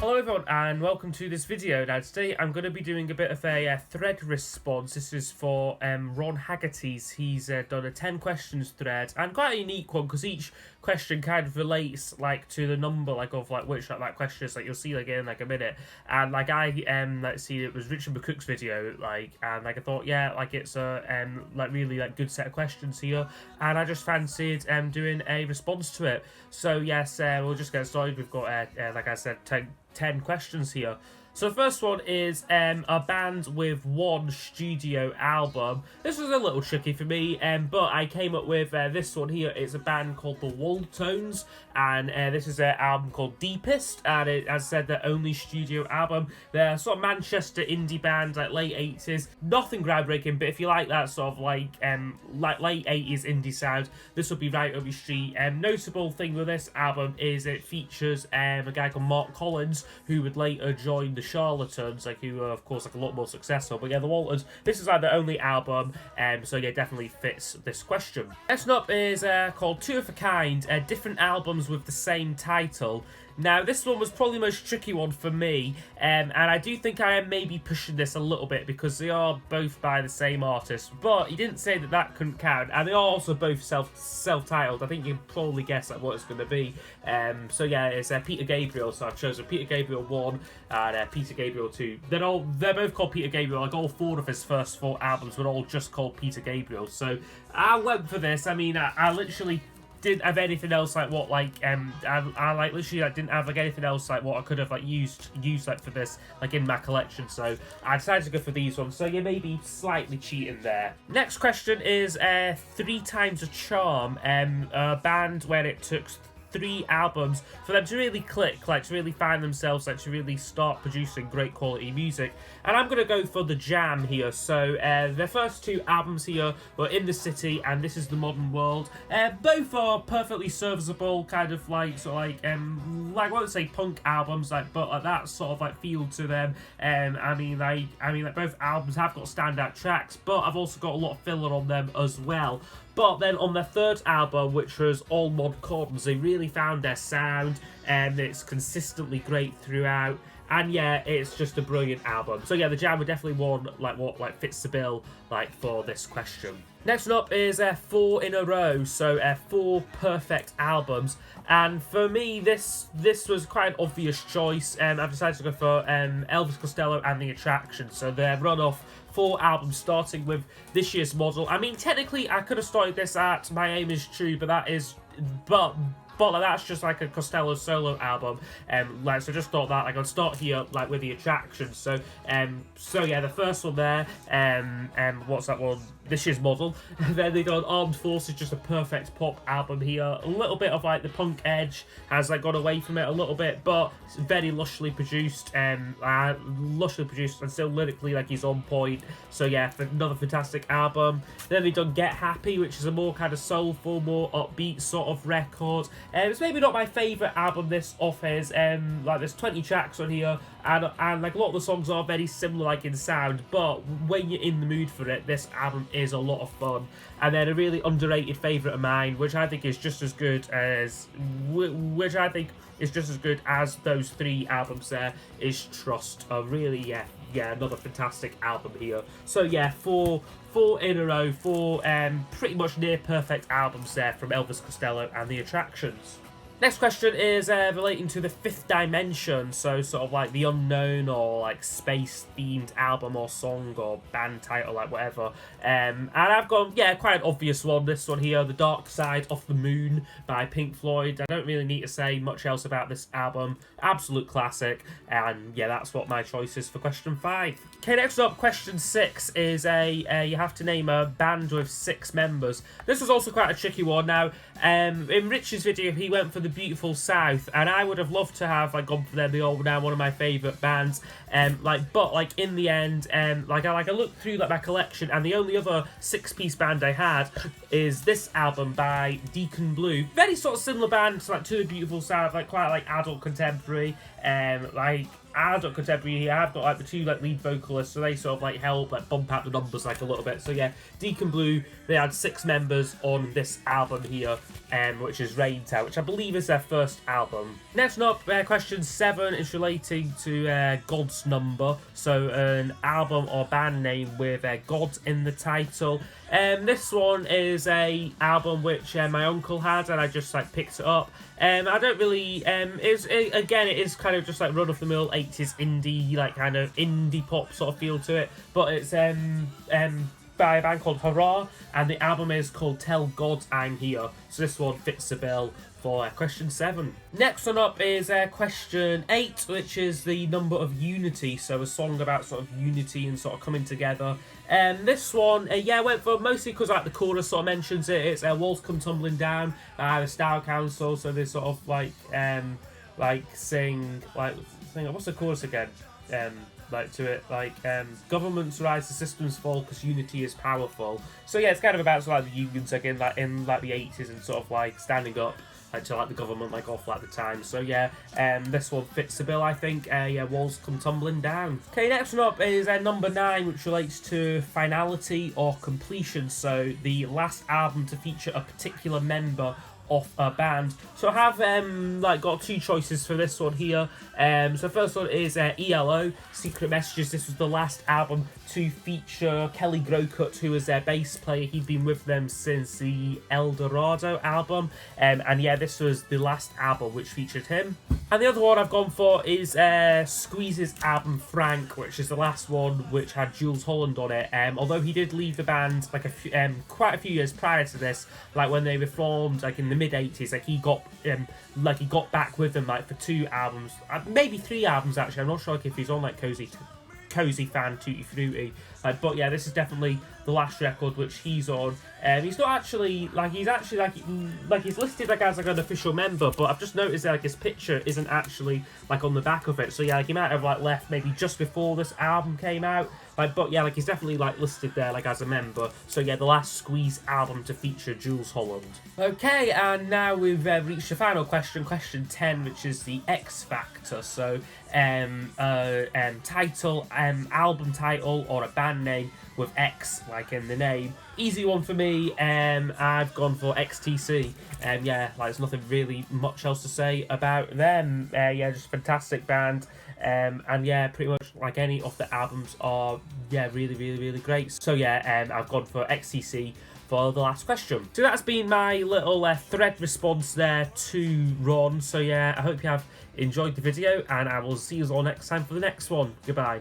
Hello everyone and welcome to this video. Now today I'm going to be doing a bit of a thread response. This is for Ron Haggerty's. He's done a 10 questions thread, and quite a unique one because each question kind of relates to the number of which that question is. You'll see in a minute. And I see it was Richard McCook's video and I thought it's a really good set of questions here, and I just fancied doing a response to it. So yes, we'll just get started. We've got like I said 10 questions here. So the first one is a band with one studio album. This was a little tricky for me, but I came up with this one here. It's a band called the Waltones, and this is an album called Deepest, and it, as I said, their only studio album. They're sort of Manchester indie band, late 80s. Nothing groundbreaking, but if you like that sort of late 80s indie sound, this will be right up your street. Notable thing with this album is it features a guy called Mark Collins, who would later join the Charlatans, who are of course a lot more successful. But yeah, the Waltons, this is their only album, so yeah, definitely fits this question. Next up is called Two of a Kind, different albums with the same title. Now, this one was probably the most tricky one for me, and I do think I am maybe pushing this a little bit because they are both by the same artist, but he didn't say that couldn't count, and they are also both self-titled. I think you can probably guess what it's going to be. So yeah, it's Peter Gabriel, so I've chosen Peter Gabriel 1 and Peter Gabriel 2. They're both called Peter Gabriel. All four of his first 4 albums were all just called Peter Gabriel, so I went for this. I mean, I literally didn't have anything else I literally didn't have anything else what I could have used for this in my collection, so I decided to go for these ones. So you may be slightly cheating there. Next question is 3 Times a Charm, a band where it took 3 albums for them to really click, to really find themselves, to really start producing great quality music. And I'm going to go for The Jam here. So their first 2 albums here were In the City and This Is the Modern World. Both are perfectly serviceable, I won't say punk albums, but that sort of feel to them. I mean both albums have got standout tracks, but I've also got a lot of filler on them as well. But then on their 3rd album, which was All Mod Cons, they really found their sound, and it's consistently great throughout. And yeah, it's just a brilliant album. So yeah, The Jam were definitely one what fits the bill for this question. Next up is 4 in a row, so 4 perfect albums. And for me, this was quite an obvious choice. I've decided to go for Elvis Costello and The Attraction. So they're run off 4 albums, starting with This Year's Model. I mean, technically, I could have started this at My Aim Is True, but that's just a Costello solo album. So just thought that I'd start here with The Attraction. So yeah, the first one there, what's that one? This Year's Model. Then they done Armed Forces, just a perfect pop album here. A little bit of the punk edge has gone away from it a little bit, but it's very lushly produced, and still lyrically he's on point. So yeah, another fantastic album. Then they done Get Happy, which is a more soulful, more upbeat sort of record. It's maybe not my favourite album this off his. There's 20 tracks on here, and a lot of the songs are very similar in sound, but when you're in the mood for it, this album is a lot of fun. And then a really underrated favourite of mine, which I think is just as good as those 3 albums there, is Trust. Really, another fantastic album here. So yeah, 4 in a row, 4 pretty much near perfect albums there from Elvis Costello and The Attractions. Next question is relating to the 5th Dimension, so sort of the unknown or space-themed album or song or band title, whatever. And I've gone, quite an obvious one, this one here, The Dark Side of the Moon by Pink Floyd. I don't really need to say much else about this album. Absolute classic, and yeah, that's what my choice is for question 5. Okay, next up, question 6 is you have to name a band with 6 members. This was also quite a tricky one. Now, in Rich's video, he went for the Beautiful South, and I would have loved to have gone for them. They are now one of my favourite bands. But in the end, I looked through my collection, and the only other 6-piece band I had is this album by Deacon Blue. Very sort of similar band to the Beautiful South, quite adult contemporary. adult contemporary here. I've got like the two like lead vocalists, so they sort of like help like bump out the numbers like a little bit. So yeah, Deacon Blue, they had 6 members on this album here, which is Rain Tell, which I believe is their first album. Next up, question 7 is relating to God's Number, so an album or band name with God in the title. This one is a album which my uncle had, and I just like picked it up. I don't really again, it is kind of just like run of the mill 80s indie, like kind of indie pop sort of feel to it, but it's by a band called Hurrah, and the album is called Tell God Angio. So this one fits the bill for question 7. Next one up is question 8, which is the number of unity, so a song about sort of unity and sort of coming together. This one, I went for mostly because like the chorus sort of mentions it. It's Walls Come Tumbling Down by the Style Council, so they sort of like sing what's the chorus again? Like to it, like governments rise, the systems fall, because unity is powerful. So yeah, it's kind of about sort of like the unions again, like in like the 80s, and sort of like standing up like to like the government like awful at the time. So yeah, this one fits the bill, I think. Walls Come Tumbling Down. Okay, next one up is number 9, which relates to finality or completion. So the last album to feature a particular member of a band. So I have got 2 choices for this one here. So first one is ELO, Secret Messages. This was the last album to feature Kelly Grocott, who was their bass player. He'd been with them since the El Dorado album, and yeah, this was the last album which featured him. And the other one I've gone for is Squeeze's album Frank, which is the last one which had Jules Holland on it. Although he did leave the band like quite a few years prior to this, like when they reformed, like in the mid 80s, like he got back with them like for 2 albums, maybe 3 albums actually. I'm not sure if he's on like Cozy Fan, Tutti Frutti, but yeah, this is definitely the last record which he's on. He's not actually he's listed like as like an official member, but I've just noticed that like his picture isn't actually like on the back of it. So yeah, like he might have like left maybe just before this album came out. But yeah, like he's definitely like listed there like as a member. So yeah, the last Squeeze album to feature Jules Holland. Okay, and now we've reached the final question, question 10, which is the X Factor. So title, album title, or a band name with X like in the name. Easy one for me. I've gone for XTC. Yeah, like there's nothing really much else to say about them. Yeah, just fantastic band. And yeah, pretty much like any of the albums are really great. So yeah, I've gone for XTC for the last question. So that's been my little thread response there to Ron. So yeah, I hope you have enjoyed the video, and I will see you all next time for the next one. Goodbye.